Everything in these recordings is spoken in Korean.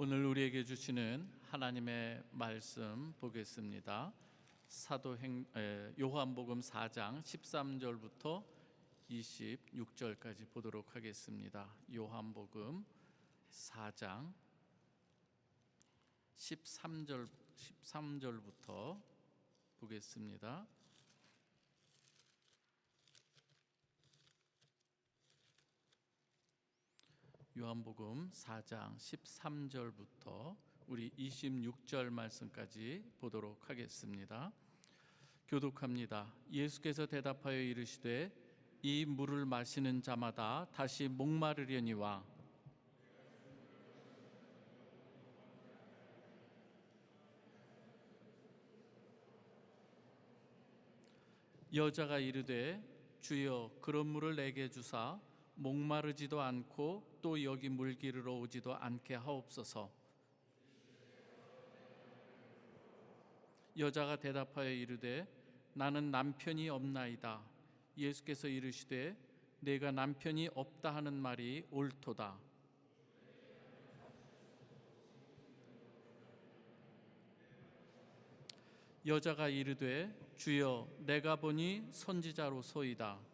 오늘 우리에게 주시는 하나님의 말씀 보겠습니다. 요한복음 4장 13절부터 26절까지 보도록 하겠습니다. 요한복음 4장 13절부터 보겠습니다. 요한복음 4장 13절부터 우리 26절 말씀까지 보도록 하겠습니다. 교독합니다. 예수께서 대답하여 이르시되 이 물을 마시는 자마다 다시 목마르려니와 여자가 이르되 주여 그런 물을 내게 주사 목마르지도 않고 또 여기 물기르러 오지도 않게 하옵소서. 여자가 대답하여 이르되 나는 남편이 없나이다. 예수께서 이르시되 내가 남편이 없다 하는 말이 옳도다. 여자가 이르되 주여 내가 보니 선지자로소이다.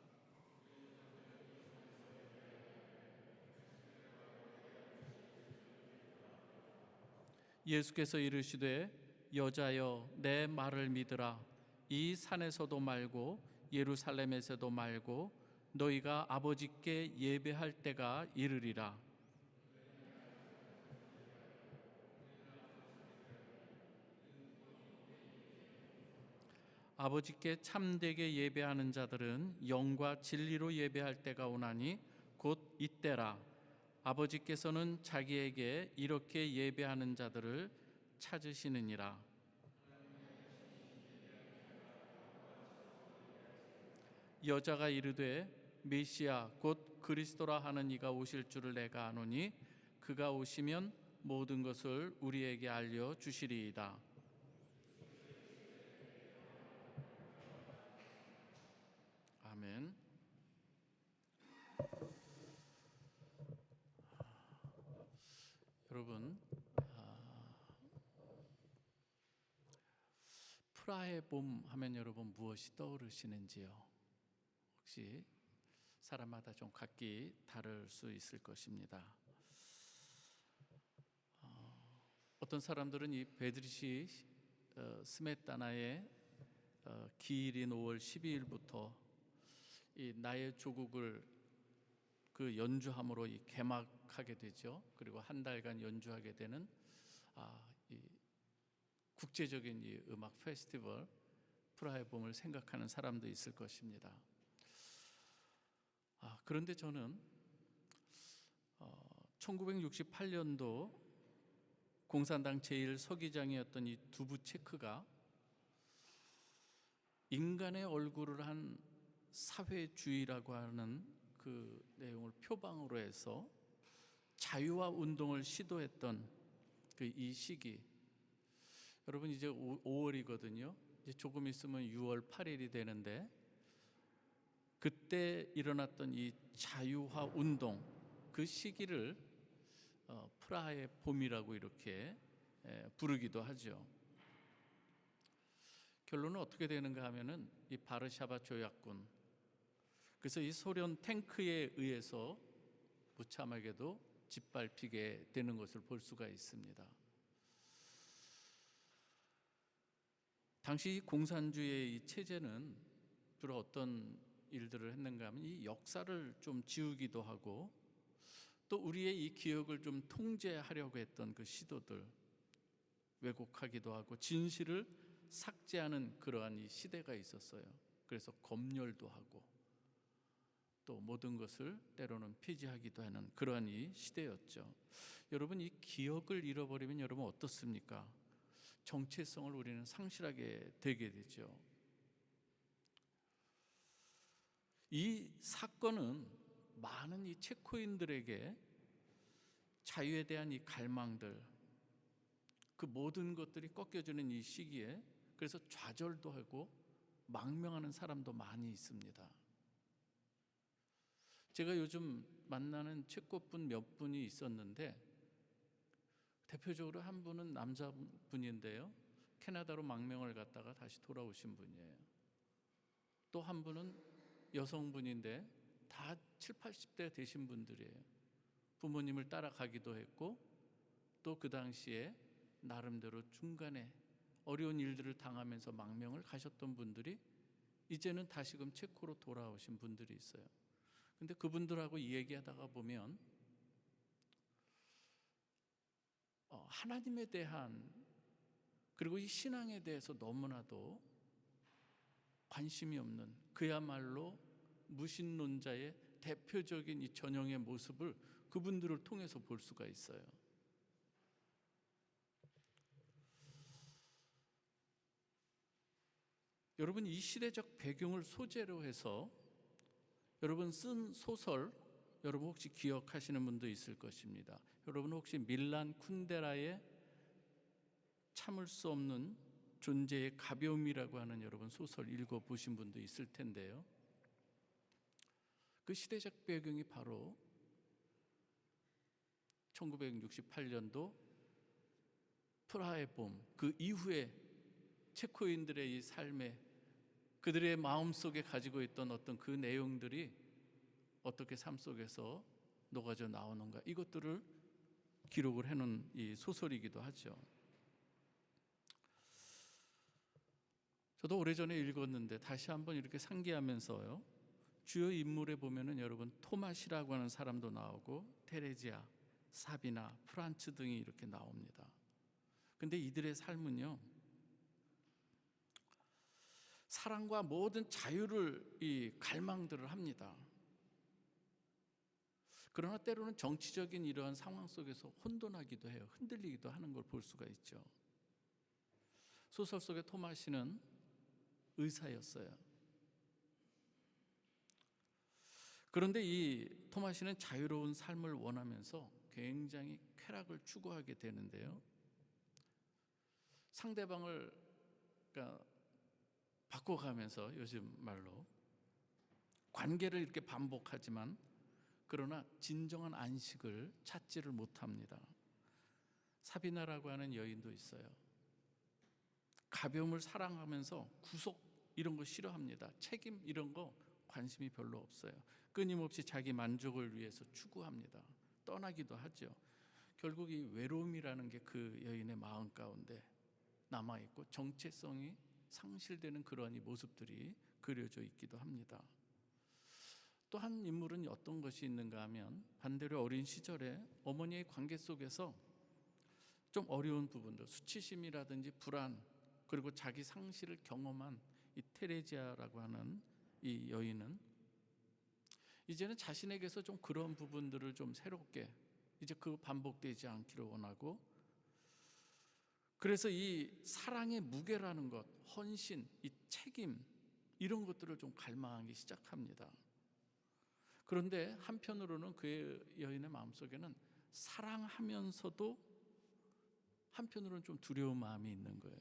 예수께서 이르시되 여자여 내 말을 믿으라. 이 산에서도 말고 예루살렘에서도 말고 너희가 아버지께 예배할 때가 이르리라. 아버지께 참되게 예배하는 자들은 영과 진리로 예배할 때가 오나니 곧 이때라. 아버지께서는 자기에게 이렇게 예배하는 자들을 찾으시느니라. 여자가 이르되 메시아 곧 그리스도라 하는 이가 오실 줄을 내가 아노니 그가 오시면 모든 것을 우리에게 알려 주시리이다. 아멘. 여러분, 프라하의 봄 하면 여러분 무엇이 떠오르시는지요? 혹시 사람마다 좀 각기 다를 수 있을 것입니다. 어떤 사람들은 이 베드리시 스메타나의 기일인 5월 12일부터 이 나의 조국을 그 연주함으로 이 개막하게 되죠. 그리고 한 달간 연주하게 되는 이 국제적인 이 음악 페스티벌 프라하의 봄을 생각하는 사람도 있을 것입니다. 그런데 저는 1968년도 공산당 제1서기장이었던 이 두부체크가 인간의 얼굴을 한 사회주의라고 하는 그 내용을 표방으로 해서 자유화 운동을 시도했던 그 이 시기, 여러분 이제 5월이거든요. 이제 조금 있으면 6월 8일이 되는데 그때 일어났던 이 자유화 운동 그 시기를 프라하의 봄이라고 이렇게 부르기도 하죠. 결론은 어떻게 되는가 하면은 이 바르샤바 조약군, 그래서 이 소련 탱크에 의해서 무참하게도 짓밟히게 되는 것을 볼 수가 있습니다. 당시 공산주의의 이 체제는 주로 어떤 일들을 했는가 하면 이 역사를 좀 지우기도 하고 또 우리의 이 기억을 좀 통제하려고 했던 그 시도들, 왜곡하기도 하고 진실을 삭제하는 그러한 이 시대가 있었어요. 그래서 검열도 하고 또 모든 것을 때로는 폐지하기도 하는 그러한 이 시대였죠. 여러분, 이 기억을 잃어버리면 여러분 어떻습니까? 정체성을 우리는 상실하게 되게 되죠. 이 사건은 많은 이 체코인들에게 자유에 대한 이 갈망들, 그 모든 것들이 꺾여지는 이 시기에 그래서 좌절도 하고 망명하는 사람도 많이 있습니다. 제가 요즘 만나는 체코분 몇 분이 있었는데 대표적으로 한 분은 남자분인데요. 캐나다로 망명을 갔다가 다시 돌아오신 분이에요. 또 한 분은 여성분인데 다 7, 80대 되신 분들이에요. 부모님을 따라가기도 했고 또 그 당시에 나름대로 중간에 어려운 일들을 당하면서 망명을 가셨던 분들이 이제는 다시금 체코로 돌아오신 분들이 있어요. 근데 그분들하고 이 얘기하다가 보면 하나님에 대한 그리고 이 신앙에 대해서 너무나도 관심이 없는 그야말로 무신론자의 대표적인 이 전형의 모습을 그분들을 통해서 볼 수가 있어요. 여러분, 이 시대적 배경을 소재로 해서 여러분 쓴 소설, 여러분 혹시 기억하시는 분도 있을 것입니다. 여러분 혹시 밀란 쿤데라의 참을 수 없는 존재의 가벼움이라고 하는 여러분 소설 읽어보신 분도 있을 텐데요. 그 시대적 배경이 바로 1968년도 프라하의 봄, 그 이후에 체코인들의 이 삶에 그들의 마음속에 가지고 있던 어떤 그 내용들이 어떻게 삶 속에서 녹아져 나오는가, 이것들을 기록을 해놓은 이 소설이기도 하죠. 저도 오래전에 읽었는데 다시 한번 이렇게 상기하면서요, 주요 인물에 보면은 여러분 토마시라고 하는 사람도 나오고 테레지아, 사비나, 프란츠 등이 이렇게 나옵니다. 근데 이들의 삶은요, 사랑과 모든 자유를 이 갈망들을 합니다. 그러나 때로는 정치적인 이러한 상황 속에서 혼돈하기도 해요. 흔들리기도 하는 걸 볼 수가 있죠. 소설 속의 토마시는 의사였어요. 그런데 이 토마시는 자유로운 삶을 원하면서 굉장히 쾌락을 추구하게 되는데요. 상대방을 바꿔가면서 요즘 말로 관계를 이렇게 반복하지만 그러나 진정한 안식을 찾지를 못합니다. 사비나라고 하는 여인도 있어요. 가벼움을 사랑하면서 구속 이런 거 싫어합니다. 책임 이런 거 관심이 별로 없어요. 끊임없이 자기 만족을 위해서 추구합니다. 떠나기도 하죠. 결국 이 외로움이라는 게 그 여인의 마음 가운데 남아있고 정체성이 상실되는 그런 이 모습들이 그려져 있기도 합니다. 또 한 인물은 어떤 것이 있는가 하면 반대로 어린 시절에 어머니의 관계 속에서 좀 어려운 부분들, 수치심이라든지 불안, 그리고 자기 상실을 경험한 이 테레지아라고 하는 이 여인은 이제는 자신에게서 좀 그런 부분들을 좀 새롭게 이제 그 반복되지 않기를 원하고, 그래서 이 사랑의 무게라는 것, 헌신, 이 책임 이런 것들을 좀 갈망하기 시작합니다. 그런데 한편으로는 그 여인의 마음속에는 사랑하면서도 한편으로는 좀 두려운 마음이 있는 거예요.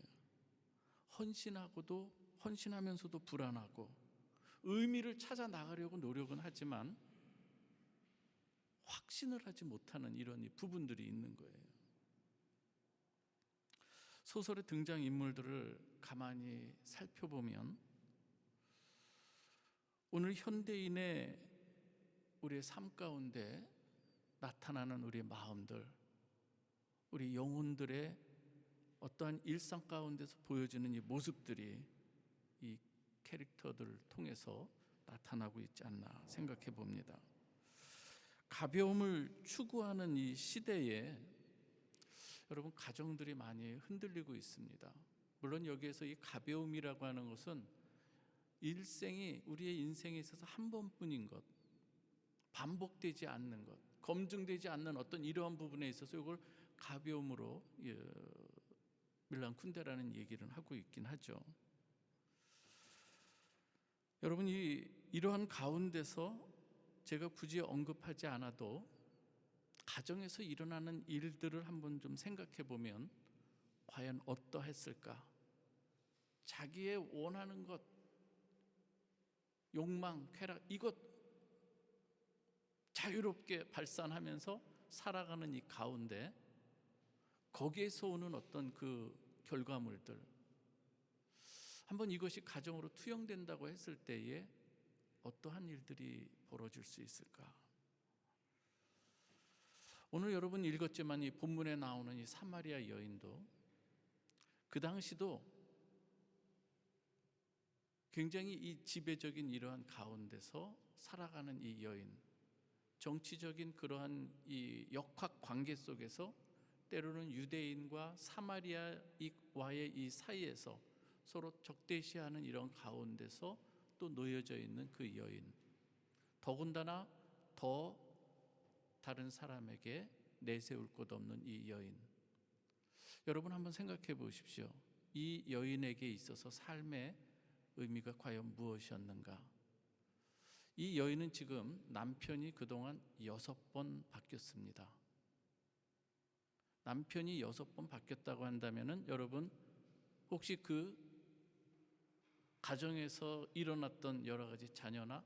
헌신하면서도 불안하고 의미를 찾아 나가려고 노력은 하지만 확신을 하지 못하는 이런 부분들이 있는 거예요. 소설의 등장인물들을 가만히 살펴보면 오늘 현대인의 우리의 삶 가운데 나타나는 우리의 마음들, 우리 영혼들의 어떠한 일상 가운데서 보여지는 이 모습들이 이 캐릭터들을 통해서 나타나고 있지 않나 생각해 봅니다. 가벼움을 추구하는 이 시대에 여러분 가정들이 많이 흔들리고 있습니다. 물론 여기에서 이 가벼움이라고 하는 것은 일생이 우리의 인생에 있어서 한 번뿐인 것, 반복되지 않는 것, 검증되지 않는 어떤 이러한 부분에 있어서 이걸 가벼움으로 밀란 쿤데라는 얘기를 하고 있긴 하죠. 여러분 이러한 가운데서 제가 굳이 언급하지 않아도 가정에서 일어나는 일들을 한번 좀 생각해 보면 과연 어떠했을까? 자기의 원하는 것, 욕망, 쾌락 이것 자유롭게 발산하면서 살아가는 이 가운데 거기에서 오는 어떤 그 결과물들, 한번 이것이 가정으로 투영된다고 했을 때에 어떠한 일들이 벌어질 수 있을까? 오늘 여러분 읽었지만 이 본문에 나오는 이 사마리아 여인도 그 당시도 굉장히 이 지배적인 이러한 가운데서 살아가는 이 여인, 정치적인 그러한 이 역학 관계 속에서 때로는 유대인과 사마리아와의 이 사이에서 서로 적대시하는 이런 가운데서 또 놓여져 있는 그 여인, 더군다나 더 다른 사람에게 내세울 것 없는 이 여인, 여러분 한번 생각해 보십시오. 이 여인에게 있어서 삶의 의미가 과연 무엇이었는가? 이 여인은 지금 남편이 그동안 6번 바뀌었습니다. 남편이 6번 바뀌었다고 한다면은 여러분 혹시 그 가정에서 일어났던 여러 가지 자녀나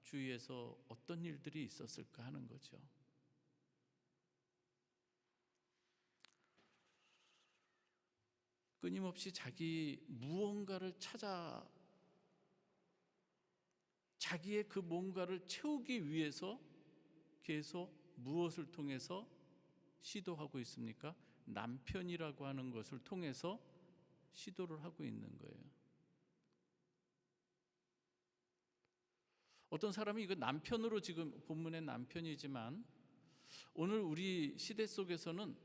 주위에서 어떤 일들이 있었을까 하는 거죠. 끊임없이 자기 무언가를 찾아 자기의 그 뭔가를 채우기 위해서 계속 무엇을 통해서 시도하고 있습니까? 남편이라고 하는 것을 통해서 시도를 하고 있는 거예요. 어떤 사람이 이거 남편으로, 지금 본문의 남편이지만 오늘 우리 시대 속에서는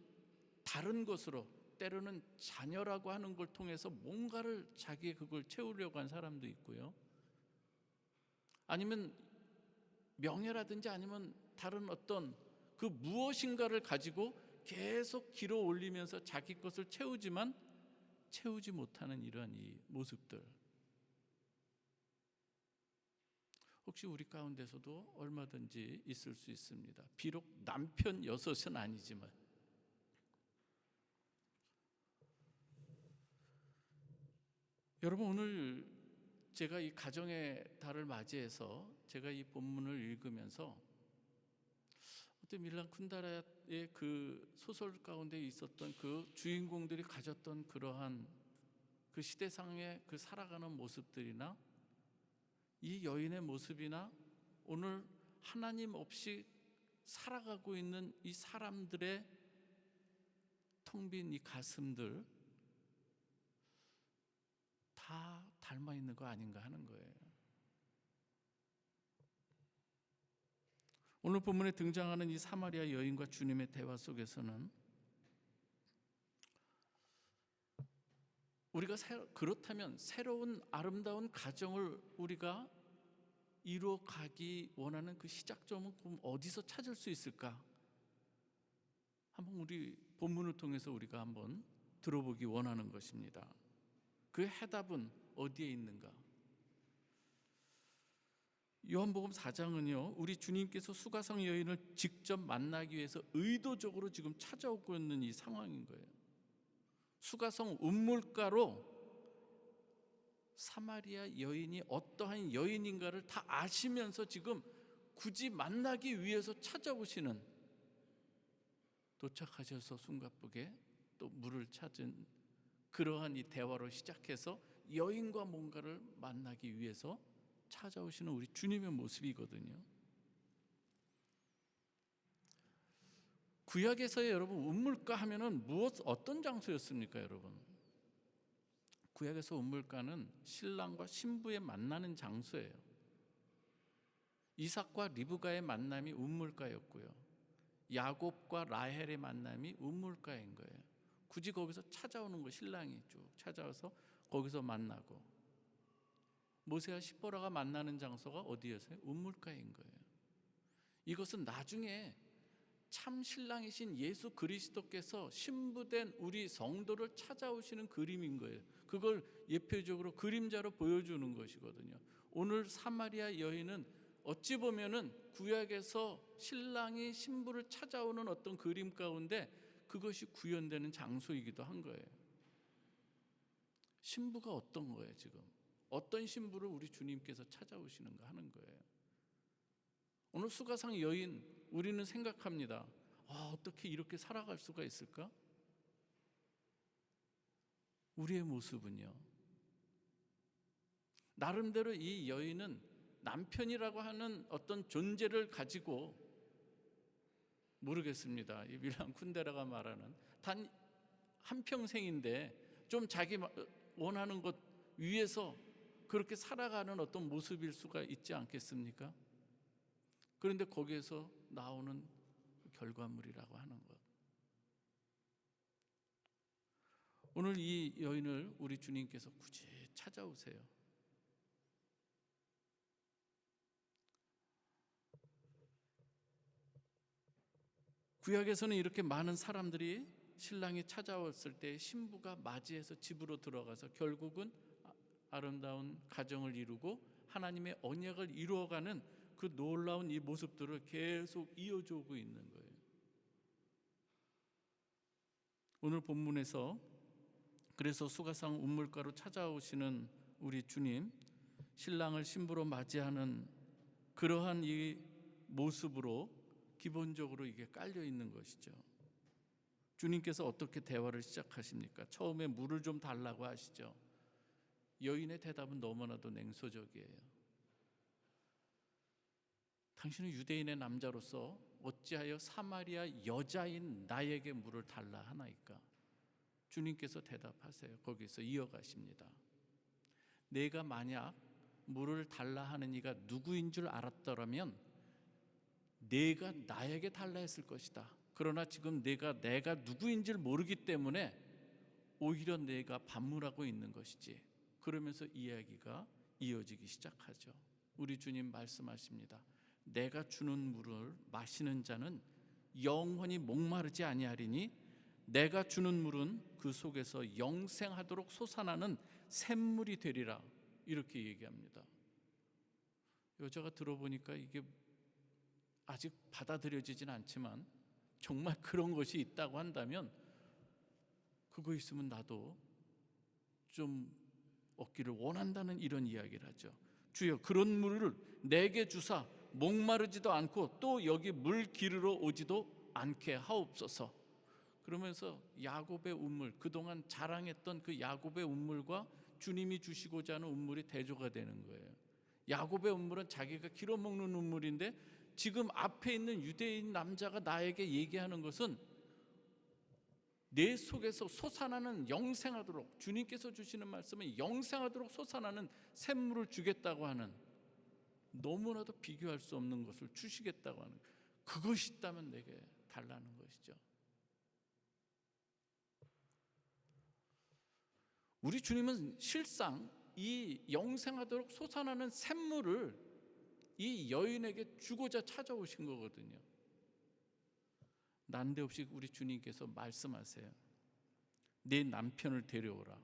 다른 것으로, 때로는 자녀라고 하는 걸 통해서 뭔가를 자기의 그걸 채우려고 한 사람도 있고요. 아니면 명예라든지 아니면 다른 어떤 그 무엇인가를 가지고 계속 길어 올리면서 자기 것을 채우지만 채우지 못하는 이러한 이 모습들, 혹시 우리 가운데서도 얼마든지 있을 수 있습니다. 비록 남편 6은 아니지만. 여러분, 오늘 제가 이 가정의 달을 맞이해서 제가 이 본문을 읽으면서 어떤 밀란 쿤다라의 그 소설 가운데 있었던 그 주인공들이 가졌던 그러한 그 시대상의 그 살아가는 모습들이나 이 여인의 모습이나 오늘 하나님 없이 살아가고 있는 이 사람들의 텅 빈 이 가슴들 다 닮아 있는 거 아닌가 하는 거예요. 오늘 본문에 등장하는 이 사마리아 여인과 주님의 대화 속에서는 우리가 그렇다면 새로운 아름다운 가정을 우리가 이루어가기 원하는 그 시작점은 그럼 어디서 찾을 수 있을까? 한번 우리 본문을 통해서 우리가 한번 들어보기 원하는 것입니다. 그 해답은 어디에 있는가? 요한복음 4장은요, 우리 주님께서 수가성 여인을 직접 만나기 위해서 의도적으로 지금 찾아오고 있는 이 상황인 거예요. 수가성 운물가로 사마리아 여인이 어떠한 여인인가를 다 아시면서 지금 굳이 만나기 위해서 찾아오시는, 도착하셔서 숨가쁘게 또 물을 찾은 그러한 이 대화로 시작해서 여인과 뭔가를 만나기 위해서 찾아오시는 우리 주님의 모습이거든요. 구약에서의 여러분 운물가 하면은 어떤 장소였습니까, 여러분? 구약에서 운물가는 신랑과 신부의 만나는 장소예요. 이삭과 리브가의 만남이 운물가였고요. 야곱과 라헬의 만남이 운물가인 거예요. 굳이 거기서 찾아오는 거, 신랑이 쭉 찾아와서 거기서 만나고, 모세와 시보라가 만나는 장소가 어디였어요? 운물가인 거예요. 이것은 나중에 참 신랑이신 예수 그리스도께서 신부된 우리 성도를 찾아오시는 그림인 거예요. 그걸 예표적으로 그림자로 보여주는 것이거든요. 오늘 사마리아 여인은 어찌 보면은 구약에서 신랑이 신부를 찾아오는 어떤 그림 가운데 그것이 구현되는 장소이기도 한 거예요. 신부가 어떤 거예요, 지금? 어떤 신부를 우리 주님께서 찾아오시는가 하는 거예요. 오늘 수가상 여인, 우리는 생각합니다. 어떻게 이렇게 살아갈 수가 있을까? 우리의 모습은요. 나름대로 이 여인은 남편이라고 하는 어떤 존재를 가지고, 모르겠습니다, 이 밀란 쿤데라가 말하는 단 한평생인데 좀 자기 원하는 것 위해서 그렇게 살아가는 어떤 모습일 수가 있지 않겠습니까? 그런데 거기에서 나오는 결과물이라고 하는 것. 오늘 이 여인을 우리 주님께서 굳이 찾아오세요. 구약에서는 이렇게 많은 사람들이 신랑이 찾아왔을 때 신부가 맞이해서 집으로 들어가서 결국은 아름다운 가정을 이루고 하나님의 언약을 이루어가는 그 놀라운 이 모습들을 계속 이어져 오고 있는 거예요. 오늘 본문에서 그래서 수가성 운물가로 찾아오시는 우리 주님, 신랑을 신부로 맞이하는 그러한 이 모습으로 기본적으로 이게 깔려 있는 것이죠. 주님께서 어떻게 대화를 시작하십니까? 처음에 물을 좀 달라고 하시죠. 여인의 대답은 너무나도 냉소적이에요. 당신은 유대인의 남자로서 어찌하여 사마리아 여자인 나에게 물을 달라 하나이까? 주님께서 대답하세요. 거기서 이어가십니다. 내가 만약 물을 달라 하는 이가 누구인 줄 알았더라면 내가 나에게 달라 했을 것이다. 그러나 지금 내가 누구인 줄 모르기 때문에 오히려 내가 반문하고 있는 것이지. 그러면서 이야기가 이어지기 시작하죠. 우리 주님 말씀하십니다. 내가 주는 물을 마시는 자는 영원히 목마르지 아니하리니 내가 주는 물은 그 속에서 영생하도록 솟아나는 샘물이 되리라. 이렇게 얘기합니다. 여자가 들어보니까 이게 아직 받아들여지진 않지만 정말 그런 것이 있다고 한다면 그거 있으면 나도 좀 얻기를 원한다는 이런 이야기를 하죠. 주여 그런 물을 내게 주사 목마르지도 않고 또 여기 물 기르러 오지도 않게 하옵소서. 그러면서 야곱의 운물, 그동안 자랑했던 그 야곱의 운물과 주님이 주시고자 하는 운물이 대조가 되는 거예요. 야곱의 운물은 자기가 길어먹는 운물인데 지금 앞에 있는 유대인 남자가 나에게 얘기하는 것은 내 속에서 솟아나는 영생하도록, 주님께서 주시는 말씀은 영생하도록 솟아나는 샘물을 주겠다고 하는, 너무나도 비교할 수 없는 것을 주시겠다고 하는, 그것이 있다면 내게 달라는 것이죠. 우리 주님은 실상 이 영생하도록 솟아나는 샘물을 이 여인에게 주고자 찾아오신 거거든요. 난데없이 우리 주님께서 말씀하세요. 내 남편을 데려오라.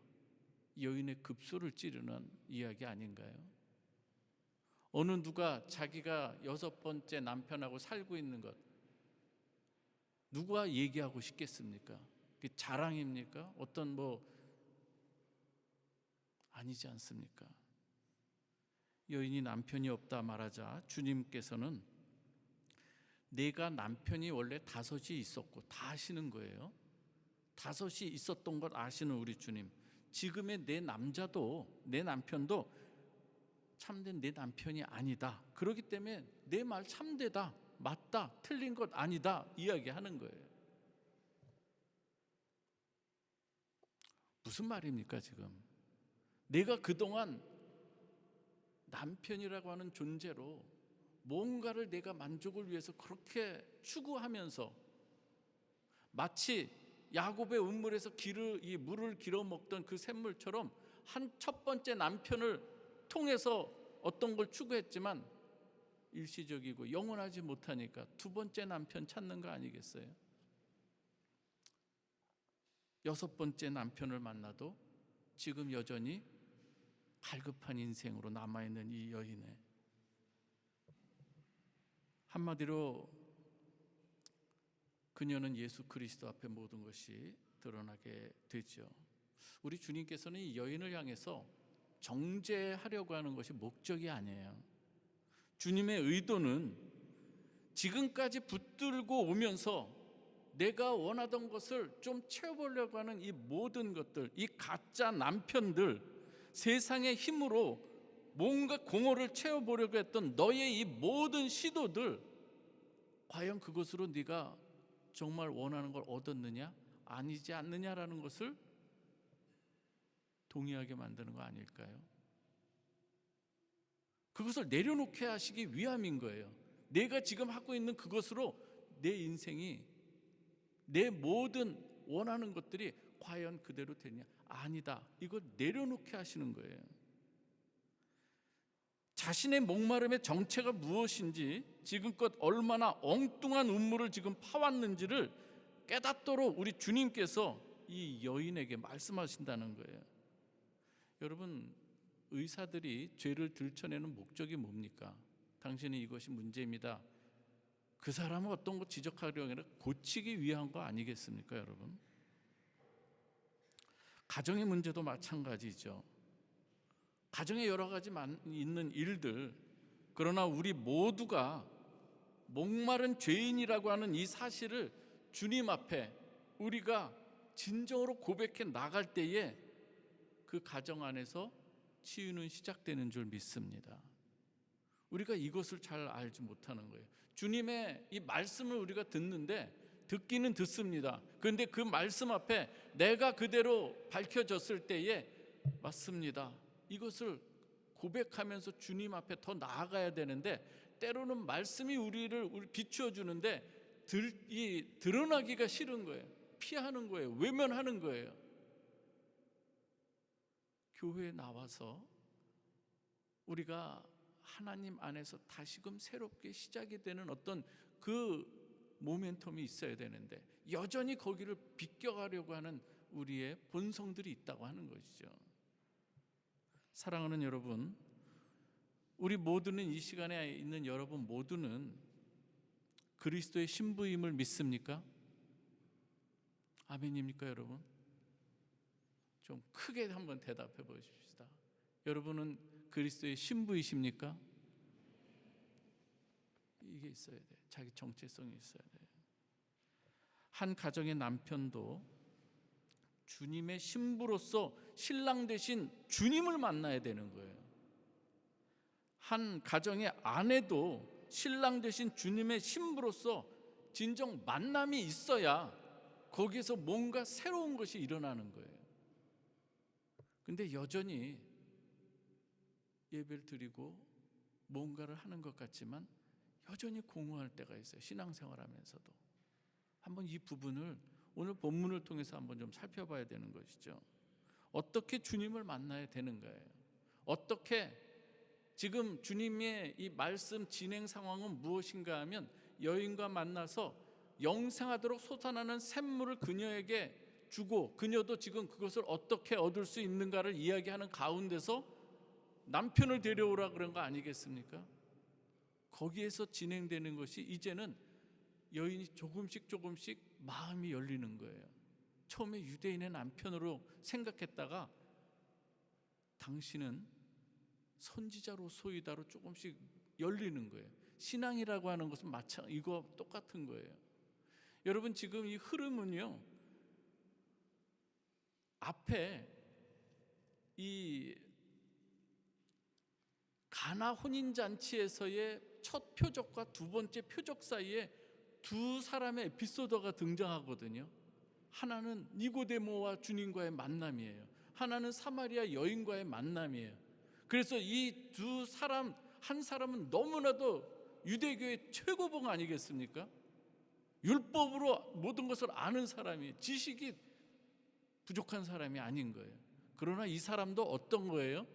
여인의 급소를 찌르는 이야기 아닌가요? 어느 누가 자기가 6번째 남편하고 살고 있는 것 누가 얘기하고 싶겠습니까? 그게 자랑입니까? 어떤 아니지 않습니까? 여인이 남편이 없다 말하자 주님께서는 내가 남편이 원래 5이 있었고 다 아시는 거예요. 5이 있었던 걸 아시는 우리 주님, 지금의 내 남편도 참된 내 남편이 아니다. 그렇기 때문에 내 말 참되다, 맞다, 틀린 것 아니다 이야기하는 거예요. 무슨 말입니까 지금? 내가 그동안 남편이라고 하는 존재로 뭔가를 내가 만족을 위해서 그렇게 추구하면서 마치 야곱의 운물에서 이 물을 길어 먹던 그 샘물처럼 첫 번째 남편을 통해서 어떤 걸 추구했지만 일시적이고 영원하지 못하니까 2번째 남편 찾는 거 아니겠어요? 6번째 남편을 만나도 지금 여전히 갈급한 인생으로 남아있는 이 여인의, 한마디로 그녀는 예수 그리스도 앞에 모든 것이 드러나게 되죠. 우리 주님께서는 이 여인을 향해서 정죄하려고 하는 것이 목적이 아니에요. 주님의 의도는 지금까지 붙들고 오면서 내가 원하던 것을 좀 채워보려고 하는 이 모든 것들, 이 가짜 남편들, 세상의 힘으로 뭔가 공허를 채워보려고 했던 너의 이 모든 시도들, 과연 그것으로 네가 정말 원하는 걸 얻었느냐 아니지 않느냐라는 것을 동의하게 만드는 거 아닐까요? 그것을 내려놓게 하시기 위함인 거예요. 내가 지금 하고 있는 그것으로 내 인생이, 내 모든 원하는 것들이 과연 그대로 되냐? 아니다. 이거 내려놓게 하시는 거예요. 자신의 목마름의 정체가 무엇인지, 지금껏 얼마나 엉뚱한 음모를 지금 파왔는지를 깨닫도록 우리 주님께서 이 여인에게 말씀하신다는 거예요. 여러분, 의사들이 죄를 들춰내는 목적이 뭡니까? 당신이 이것이 문제입니다. 그 사람은 어떤 거 지적하려고 아니라 고치기 위한 거 아니겠습니까, 여러분? 가정의 문제도 마찬가지죠. 가정에 여러 가지 있는 일들, 그러나 우리 모두가 목마른 죄인이라고 하는 이 사실을 주님 앞에 우리가 진정으로 고백해 나갈 때에 그 가정 안에서 치유는 시작되는 줄 믿습니다. 우리가 이것을 잘 알지 못하는 거예요. 주님의 이 말씀을 우리가 듣는데, 듣기는 듣습니다. 그런데 그 말씀 앞에 내가 그대로 밝혀졌을 때에 맞습니다, 이것을 고백하면서 주님 앞에 더 나아가야 되는데, 때로는 말씀이 우리를 비추어 주는데 드러나기가 싫은 거예요. 피하는 거예요. 외면하는 거예요. 교회에 나와서 우리가 하나님 안에서 다시금 새롭게 시작이 되는 어떤 그 모멘텀이 있어야 되는데, 여전히 거기를 비껴가려고 하는 우리의 본성들이 있다고 하는 것이죠. 사랑하는 여러분, 우리 모두는, 이 시간에 있는 여러분 모두는 그리스도의 신부임을 믿습니까? 아멘입니까, 여러분? 좀 크게 한번 대답해 보십시다. 여러분은 그리스도의 신부이십니까? 이게 있어야 돼. 자기 정체성이 있어야 돼. 한 가정의 남편도 주님의 신부로서 신랑 되신 주님을 만나야 되는 거예요. 한 가정의 아내도 신랑 되신 주님의 신부로서 진정 만남이 있어야 거기에서 뭔가 새로운 것이 일어나는 거예요. 근데 여전히 예배를 드리고 뭔가를 하는 것 같지만 여전히 공허할 때가 있어요. 신앙생활하면서도. 한번 이 부분을 오늘 본문을 통해서 한번 좀 살펴봐야 되는 것이죠. 어떻게 주님을 만나야 되는가요? 어떻게, 지금 주님의 이 말씀 진행 상황은 무엇인가 하면, 여인과 만나서 영생하도록 솟아나는 샘물을 그녀에게 주고, 그녀도 지금 그것을 어떻게 얻을 수 있는가를 이야기하는 가운데서 남편을 데려오라 그런 거 아니겠습니까? 거기에서 진행되는 것이, 이제는 여인이 조금씩 마음이 열리는 거예요. 처음에 유대인의 남편으로 생각했다가 당신은 선지자로소이다로 조금씩 열리는 거예요. 신앙이라고 하는 것은 이거 똑같은 거예요. 여러분, 지금 이 흐름은요, 앞에 이 가나 혼인잔치에서의 첫 표적과 두 번째 표적 사이에 두 사람의 에피소드가 등장하거든요. 하나는 니고데모와 주님과의 만남이에요. 하나는 사마리아 여인과의 만남이에요. 그래서 이 두 사람, 한 사람은 너무나도 유대교의 최고봉 아니겠습니까? 율법으로 모든 것을 아는 사람이, 지식이 부족한 사람이 아닌 거예요. 그러나 이 사람도 어떤 거예요?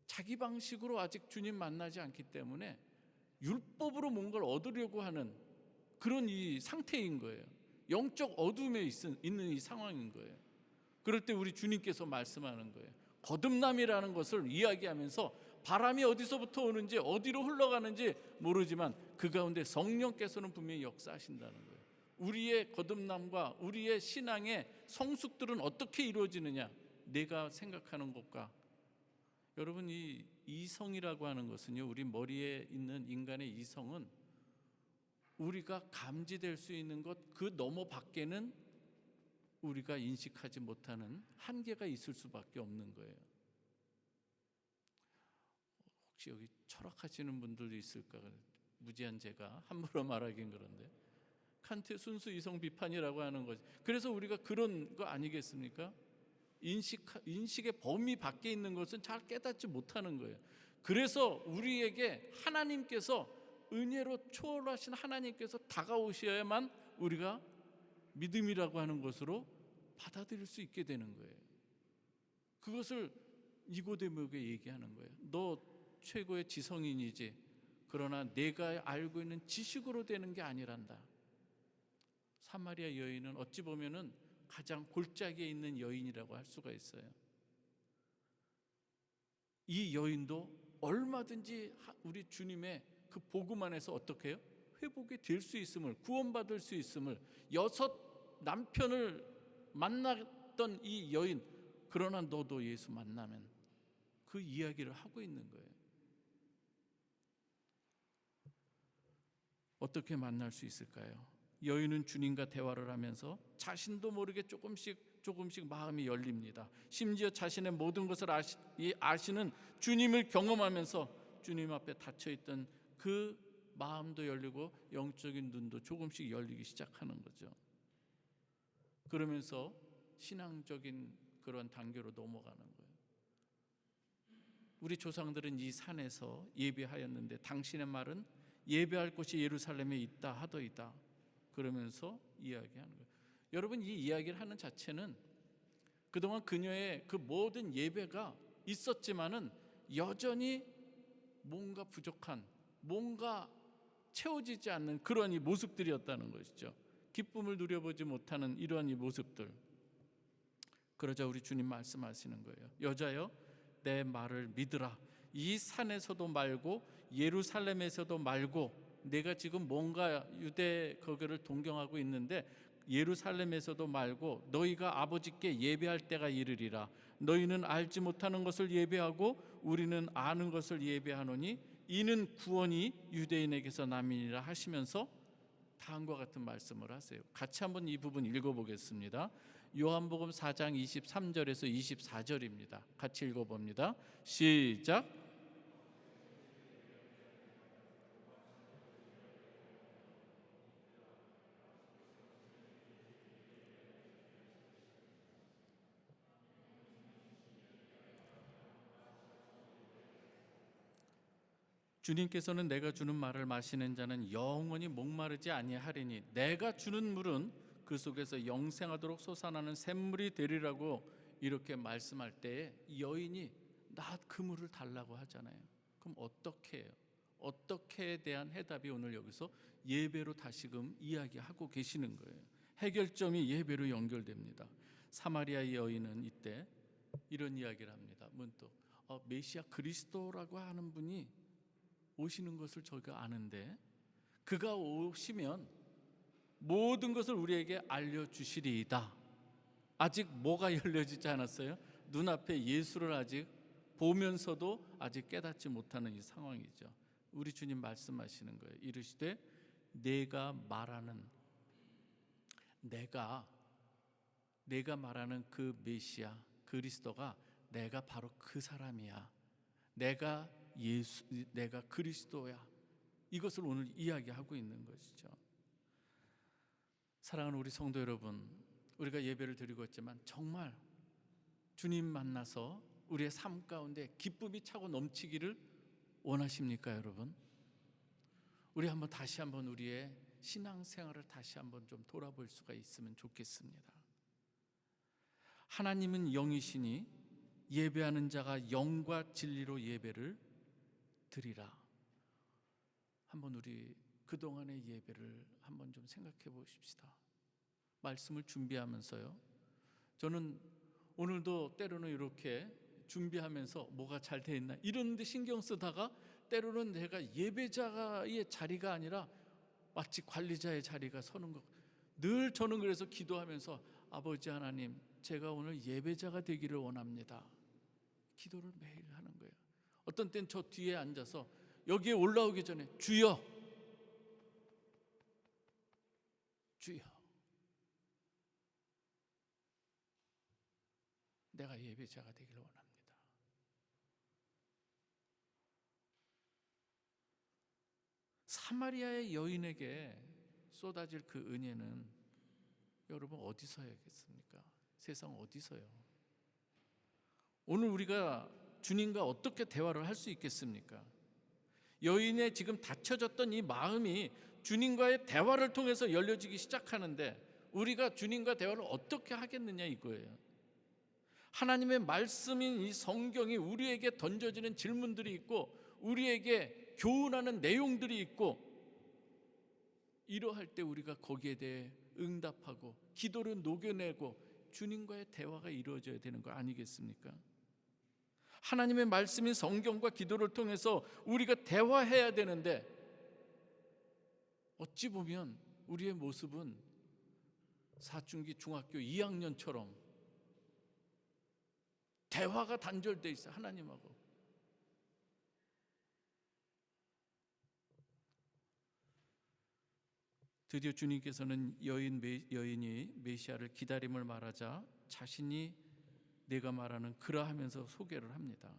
자기 방식으로 아직 주님 만나지 않기 때문에 율법으로 뭔가를 얻으려고 하는 그런 이 상태인 거예요. 영적 어둠에 있는 이 상황인 거예요. 그럴 때 우리 주님께서 말씀하는 거예요. 거듭남이라는 것을 이야기하면서 바람이 어디서부터 오는지, 어디로 흘러가는지 모르지만 그 가운데 성령께서는 분명히 역사하신다는 거예요. 우리의 거듭남과 우리의 신앙의 성숙들은 어떻게 이루어지느냐? 내가 생각하는 것과, 여러분, 이 이성이라고 하는 것은요, 우리 머리에 있는 인간의 이성은 우리가 감지될 수 있는 것 그 너머 밖에는 우리가 인식하지 못하는 한계가 있을 수밖에 없는 거예요. 혹시 여기 철학하시는 분들도 있을까? 무지한 제가 함부로 말하긴 그런데 칸트의 순수 이성 비판이라고 하는 거지. 그래서 우리가 그런 거 아니겠습니까? 인식의 범위 밖에 있는 것은 잘 깨닫지 못하는 거예요. 그래서 우리에게 하나님께서 은혜로 초월하신 하나님께서 다가오셔야만 우리가 믿음이라고 하는 것으로 받아들일 수 있게 되는 거예요. 그것을 니고데모에게 얘기하는 거예요. 너 최고의 지성인이지, 그러나 내가 알고 있는 지식으로 되는 게 아니란다. 사마리아 여인은 어찌 보면은 가장 골짜기에 있는 여인이라고 할 수가 있어요. 이 여인도 얼마든지 우리 주님의 그 복음 안에서 어떻게 해요? 회복이 될 수 있음을, 구원받을 수 있음을, 6 남편을 만났던 이 여인, 그러나 너도 예수 만나면, 그 이야기를 하고 있는 거예요. 어떻게 만날 수 있을까요? 여인은 주님과 대화를 하면서 자신도 모르게 조금씩 마음이 열립니다. 심지어 자신의 모든 것을 아시는 주님을 경험하면서 주님 앞에 닫혀있던 그 마음도 열리고 영적인 눈도 조금씩 열리기 시작하는 거죠. 그러면서 신앙적인 그런 단계로 넘어가는 거예요. 우리 조상들은 이 산에서 예배하였는데 당신의 말은 예배할 곳이 예루살렘에 있다 하더이다. 그러면서 이야기하는 거예요. 여러분, 이 이야기를 하는 자체는 그동안 그녀의 그 모든 예배가 있었지만은 여전히 뭔가 부족한, 뭔가 채워지지 않는 그러한 이 모습들이었다는 것이죠. 기쁨을 누려보지 못하는 이러한 이 모습들. 그러자 우리 주님 말씀하시는 거예요. 여자여, 내 말을 믿으라. 이 산에서도 말고 예루살렘에서도 말고, 내가 지금 뭔가 유대 거기를 동경하고 있는데 예루살렘에서도 말고 너희가 아버지께 예배할 때가 이르리라. 너희는 알지 못하는 것을 예배하고 우리는 아는 것을 예배하노니 이는 구원이 유대인에게서 남이니라 하시면서 다음과 같은 말씀을 하세요. 같이 한번 이 부분 읽어보겠습니다. 요한복음 4장 23절에서 24절입니다. 같이 읽어봅니다. 시작. 주님께서는 내가 주는 말을 마시는 자는 영원히 목마르지 아니하리니 내가 주는 물은 그 속에서 영생하도록 솟아나는 샘물이 되리라고 이렇게 말씀할 때에 여인이 나 그 물을 달라고 하잖아요. 그럼 어떻게 해요? 어떻게에 대한 해답이 오늘 여기서 예배로 다시금 이야기하고 계시는 거예요. 해결점이 예배로 연결됩니다. 사마리아 여인은 이때 이런 이야기를 합니다. 문득 메시아 그리스도라고 하는 분이 오시는 것을 저희가 아는데 그가 오시면 모든 것을 우리에게 알려주시리이다. 아직 뭐가 열려지지 않았어요? 눈앞에 예수를 아직 보면서도 아직 깨닫지 못하는 이 상황이죠. 우리 주님 말씀하시는 거예요. 이르시되 내가 말하는 그 메시아 그리스도가 내가 바로 그 사람이야. 내가 그리스도야. 이것을 오늘 이야기하고 있는 것이죠. 사랑하는 우리 성도 여러분, 우리가 예배를 드리고 있지만 정말 주님 만나서 우리의 삶 가운데 기쁨이 차고 넘치기를 원하십니까, 여러분? 우리 다시 한번 우리의 신앙생활을 다시 한번 좀 돌아볼 수가 있으면 좋겠습니다. 하나님은 영이시니 예배하는 자가 영과 진리로 예배를 드리라. 한번 우리 그동안의 예배를 한번 좀 생각해 보십시다. 말씀을 준비하면서요, 저는 오늘도 때로는 이렇게 준비하면서 뭐가 잘 돼 있나 이런 데 신경 쓰다가 때로는 내가 예배자의 자리가 아니라 마치 관리자의 자리가 서는 것. 늘 저는 그래서 기도하면서 아버지 하나님, 제가 오늘 예배자가 되기를 원합니다. 기도를 매일 하는 거예요. 어떤 땐 저 뒤에 앉아서 여기에 올라오기 전에 주여, 주여, 내가 예배자가 되기를 원합니다. 사마리아의 여인에게 쏟아질 그 은혜는 여러분 어디서야겠습니까? 세상 어디서요? 오늘 우리가 주님과 어떻게 대화를 할 수 있겠습니까? 여인의 지금 닫혀졌던 이 마음이 주님과의 대화를 통해서 열려지기 시작하는데 우리가 주님과 대화를 어떻게 하겠느냐 이거예요. 하나님의 말씀인 이 성경이 우리에게 던져지는 질문들이 있고 우리에게 교훈하는 내용들이 있고, 이러할 때 우리가 거기에 대해 응답하고 기도를 녹여내고 주님과의 대화가 이루어져야 되는 거 아니겠습니까? 하나님의 말씀인 성경과 기도를 통해서 우리가 대화해야 되는데 어찌 보면 우리의 모습은 사춘기 중학교 2학년처럼 대화가 단절돼 있어요, 하나님하고. 드디어 주님께서는 여인이 메시아를 기다림을 말하자 자신이 내가 말하는 그러하면서 소개를 합니다.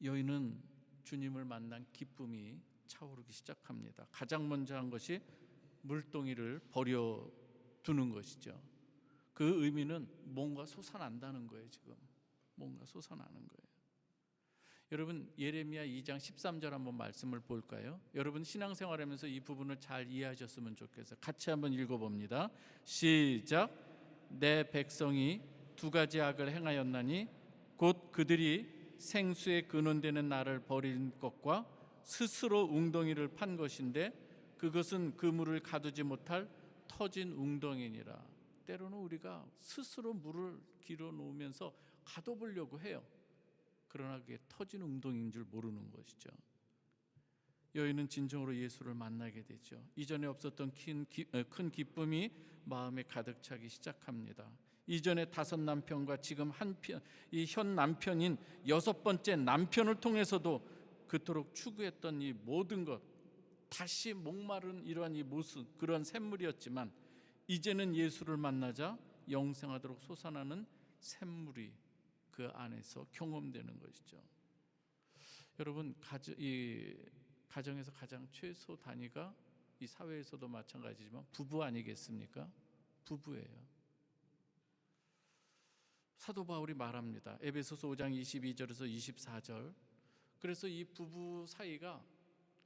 여인은 주님을 만난 기쁨이 차오르기 시작합니다. 가장 먼저 한 것이 물동이를 버려두는 것이죠. 그 의미는 뭔가 솟아난다는 거예요. 지금 뭔가 솟아나는 거예요. 여러분, 예레미야 2장 13절 한번 말씀을 볼까요? 여러분 신앙생활하면서 이 부분을 잘 이해하셨으면 좋겠어요. 같이 한번 읽어봅니다. 시작. 내 백성이 두 가지 악을 행하였나니 곧 그들이 생수의 근원되는 나를 버린 것과 스스로 웅덩이를 판 것인데 그것은 그물을 가두지 못할 터진 웅덩이니라. 때로는 우리가 스스로 물을 길어 놓으면서 가둬보려고 해요. 그러나 그게 터진 웅덩이인 줄 모르는 것이죠. 여인은 진정으로 예수를 만나게 되죠. 이전에 없었던 큰 기쁨이 마음에 가득 차기 시작합니다. 이전에 5 남편과 지금 이 현 남편인 6번째 남편을 통해서도 그토록 추구했던 이 모든 것, 다시 목마른 이러한 이 모습, 그런 샘물이었지만 이제는 예수를 만나자 영생하도록 솟아나는 샘물이 그 안에서 경험되는 것이죠. 여러분, 이 가정에서 가장 최소 단위가 이 사회에서도 마찬가지지만 부부 아니겠습니까? 부부예요. 사도 바울이 말합니다. 에베소서 5장 22절에서 24절. 그래서 이 부부 사이가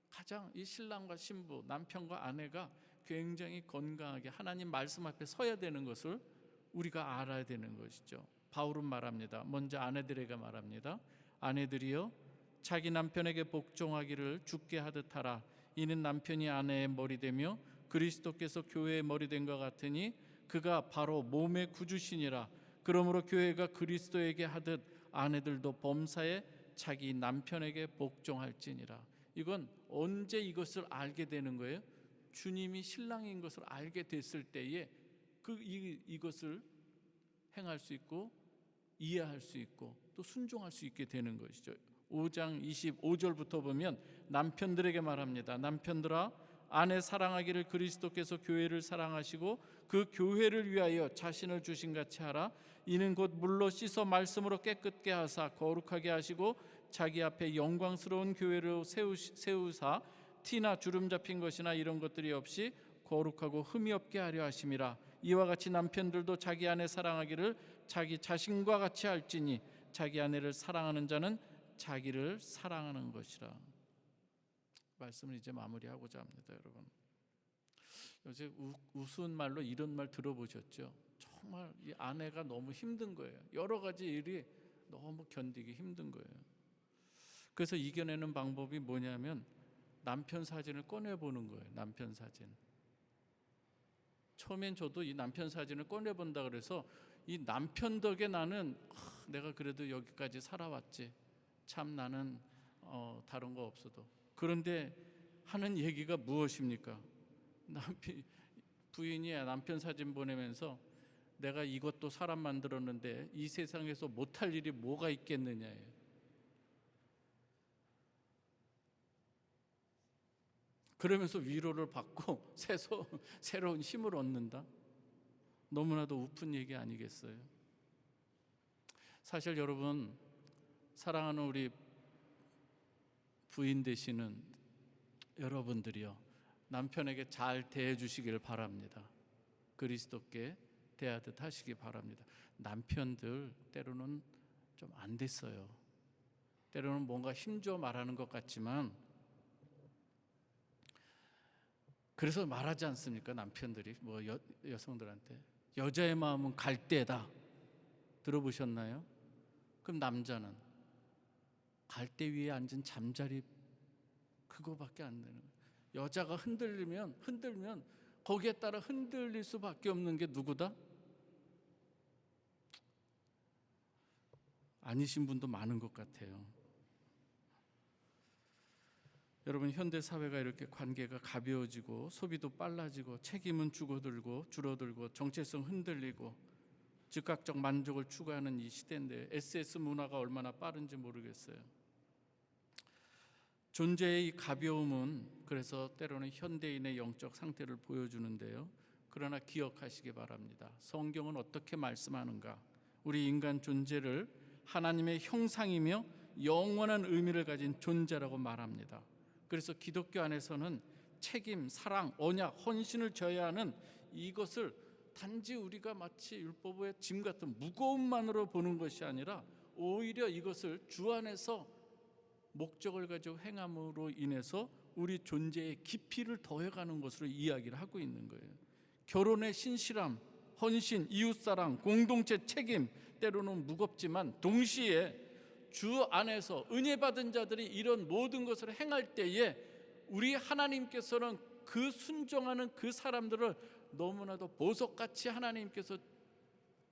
가장, 이 신랑과 신부, 남편과 아내가 굉장히 건강하게 하나님 말씀 앞에 서야 되는 것을 우리가 알아야 되는 것이죠. 바울은 말합니다. 먼저 아내들에게 말합니다. 아내들이여 자기 남편에게 복종하기를 주께 하듯 하라. 이는 남편이 아내의 머리 되며 그리스도께서 교회의 머리 된 것 같으니 그가 바로 몸의 구주시니라. 그러므로 교회가 그리스도에게 하듯 아내들도 범사에 자기 남편에게 복종할지니라. 이건 언제 이것을 알게 되는 거예요? 주님이 신랑인 것을 알게 됐을 때에 이것을 행할 수 있고 이해할 수 있고 또 순종할 수 있게 되는 것이죠. 5장 25절부터 보면 남편들에게 말합니다. 남편들아 아내 사랑하기를 그리스도께서 교회를 사랑하시고 그 교회를 위하여 자신을 주신 같이 하라. 이는 곧 물로 씻어 말씀으로 깨끗게 하사 거룩하게 하시고 자기 앞에 영광스러운 교회를 세우사 티나 주름 잡힌 것이나 이런 것들이 없이 거룩하고 흠이 없게 하려 하심이라. 이와 같이 남편들도 자기 아내 사랑하기를 자기 자신과 같이 할지니 자기 아내를 사랑하는 자는 자기를 사랑하는 것이라. 말씀을 이제 마무리하고자 합니다. 여러분, 요새 우스운 말로 이런 말 들어보셨죠? 정말 이 아내가 너무 힘든 거예요. 여러 가지 일이 너무 견디기 힘든 거예요. 그래서 이겨내는 방법이 뭐냐면 남편 사진을 꺼내보는 거예요. 남편 사진. 처음엔 저도 이 남편 사진을 꺼내본다 그래서 이 남편 덕에 나는 내가 그래도 여기까지 살아왔지. 참 나는 다른 거 없어도. 그런데 하는 얘기가 무엇입니까? 부인이 남편 사진 보내면서 내가 이것도 사람 만들었는데 이 세상에서 못할 일이 뭐가 있겠느냐예요. 그러면서 위로를 받고 새로운 힘을 얻는다. 너무나도 우픈 얘기 아니겠어요? 사실 여러분, 사랑하는 우리 부인 되시는 여러분들이요, 남편에게 잘 대해 주시길 바랍니다. 그리스도께 대하듯 하시기 바랍니다. 남편들 때로는 좀 안 됐어요. 때로는 뭔가 힘줘 말하는 것 같지만, 그래서 말하지 않습니까? 남편들이 여성들한테 여자의 마음은 갈대다. 들어보셨나요? 그럼 남자는 갈대 위에 앉은 잠자리 그거밖에 안 되는 거예요. 여자가 흔들면 거기에 따라 흔들릴 수밖에 없는 게 누구다? 아니신 분도 많은 것 같아요. 여러분, 현대 사회가 이렇게 관계가 가벼워지고 소비도 빨라지고 책임은 줄어들고 정체성 흔들리고 즉각적 만족을 추구하는 이 시대인데 SS 문화가 얼마나 빠른지 모르겠어요. 존재의 이 가벼움은 그래서 때로는 현대인의 영적 상태를 보여주는데요. 그러나 기억하시기 바랍니다. 성경은 어떻게 말씀하는가? 우리 인간 존재를 하나님의 형상이며 영원한 의미를 가진 존재라고 말합니다. 그래서 기독교 안에서는 책임, 사랑, 언약, 헌신을 져야 하는 이것을 단지 우리가 마치 율법의 짐 같은 무거움만으로 보는 것이 아니라 오히려 이것을 주 안에서 목적을 가지고 행함으로 인해서 우리 존재의 깊이를 더해가는 것으로 이야기를 하고 있는 거예요. 결혼의 신실함, 헌신, 이웃사랑, 공동체 책임, 때로는 무겁지만 동시에 주 안에서 은혜 받은 자들이 이런 모든 것을 행할 때에 우리 하나님께서는 그 순종하는 그 사람들을 너무나도 보석같이 하나님께서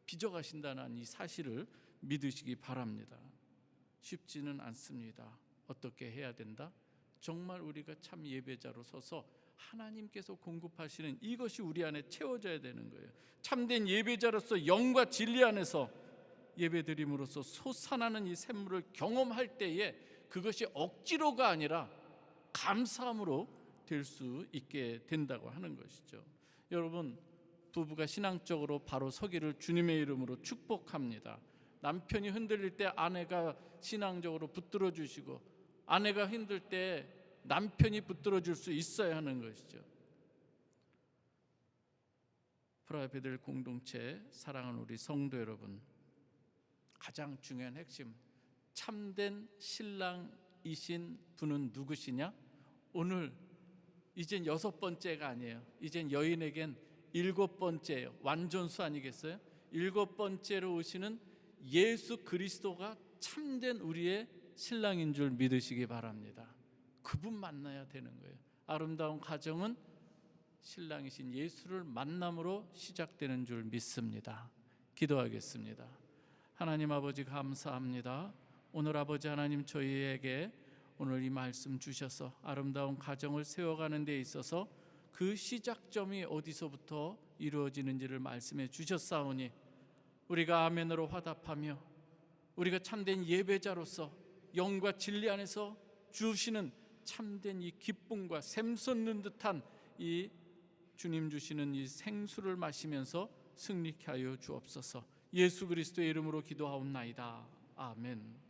빚어가신다는 이 사실을 믿으시기 바랍니다. 쉽지는 않습니다. 어떻게 해야 된다? 정말 우리가 참 예배자로 서서 하나님께서 공급하시는 이것이 우리 안에 채워져야 되는 거예요. 참된 예배자로서 영과 진리 안에서 예배드림으로써 솟아나는 이 샘물을 경험할 때에 그것이 억지로가 아니라 감사함으로 될 수 있게 된다고 하는 것이죠. 여러분, 부부가 신앙적으로 바로 서기를 주님의 이름으로 축복합니다. 남편이 흔들릴 때 아내가 신앙적으로 붙들어 주시고, 아내가 힘들 때 남편이 붙들어 줄 수 있어야 하는 것이죠. 프라베델 공동체 사랑하는 우리 성도 여러분, 가장 중요한 핵심, 참된 신랑이신 분은 누구시냐? 오늘 이젠 6번째가 아니에요. 이젠 여인에겐 7번째예요. 완전수 아니겠어요? 7번째로 오시는 예수 그리스도가 참된 우리의 신랑인 줄 믿으시기 바랍니다. 그분 만나야 되는 거예요. 아름다운 가정은 신랑이신 예수를 만남으로 시작되는 줄 믿습니다. 기도하겠습니다. 하나님 아버지, 감사합니다. 오늘 아버지 하나님, 저희에게 오늘 이 말씀 주셔서 아름다운 가정을 세워가는 데 있어서 그 시작점이 어디서부터 이루어지는지를 말씀해 주셨사오니 우리가 아멘으로 화답하며 우리가 참된 예배자로서 영과 진리 안에서 주시는 참된 이 기쁨과 샘솟는 듯한 이 주님 주시는 이 생수를 마시면서 승리케 하여 주옵소서. 예수 그리스도의 이름으로 기도하옵나이다. 아멘.